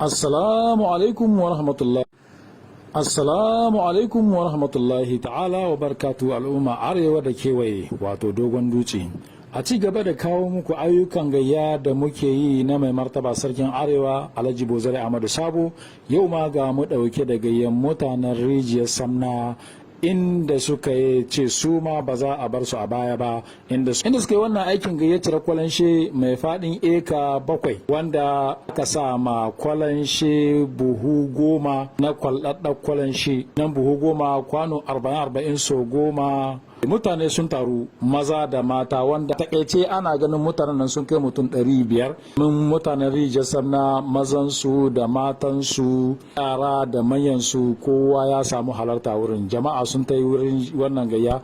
Assalamu alaikum wa rahmatullah. Assalamu alaikum wa rahmatullahi ta'ala wa barkatu al'umma arewa da kewaye wato dogon dutse. A ci gaba da kawo muku ayyukan gayya da muke yi na mai martaba sarkin arewa Alhaji Bozare Ahmadu Sabo, yau ma ga mu ɗauke da gayyan mutanen rijiyar Samna inda suka ce su ma ba za a bar su a baya ba, inda suka yi wannan aikin gayyatar kwalanshe mai faɗin eka 7 wanda aka sa ma kwalanshe buhu 10 na kwalɗaɗɗar kwalanshe nan buhu 10 kwano 40 so 10. Mutane sun taru maza da mata wanda takaice ana ganin mutanen nan sun kai mutum 500 min mutanen rijiyar Samna, mazansu da matansu, yara da manyansu, kowa ya samu halarta wurin. Jama'a sun ta yi wurin wannan gayya.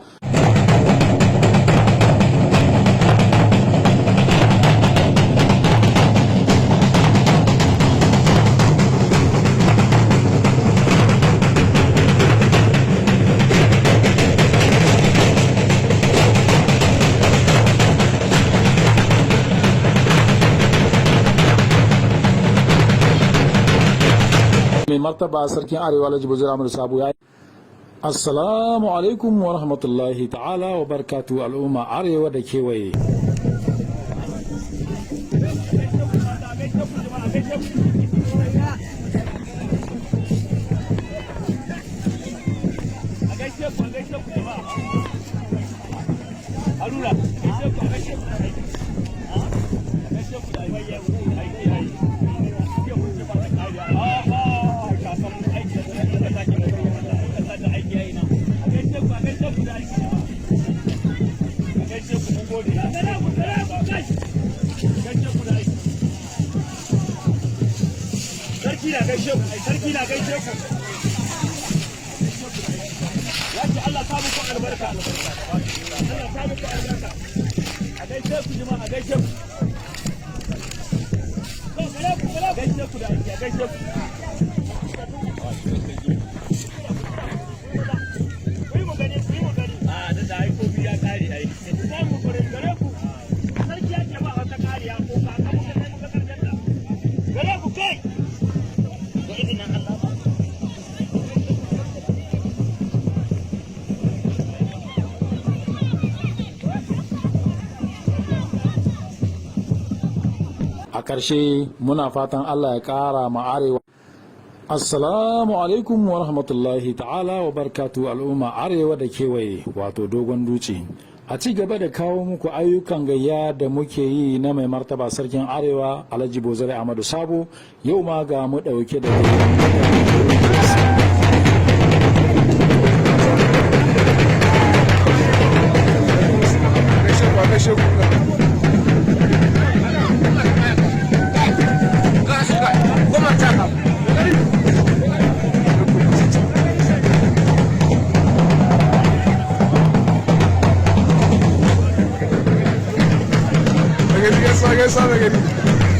Mai martaba sarkin arewa Alhaji Bozare Ahmadu Sabo ya Assalamu alaikum wa rahmatullahi ta'ala wa barkatu al'umma arewa da kewaye. Sarki na gaishe ku. Ya ce Allah ta muku albarka. Allah ta muku albarka. A gaishe ku jama'a, a gaishe ku. A gaishe ku da aiki, a gaishe ku. Ku yi mu gani, ku yi mu gani. A da aiko biya kari ai. Sai mu gure gare ku. Sarki ya ce ba wata kariya ko ka ka muka kai muka karjanta. Gare ku kai. A ƙarshe muna fatan Allah ya ƙara ma arewa. Assalamu alaikum wa rahmatullahi ta'ala wa barkatu al'umma arewa da kewaye wato dogon dutse. A ci gaba da kawo muku ayyukan gayya da muke yi na mai martaba sarkin arewa Alhaji Bozare Ahmadu Sabo, yau ma ga mu ɗauke da Gaisa da gari.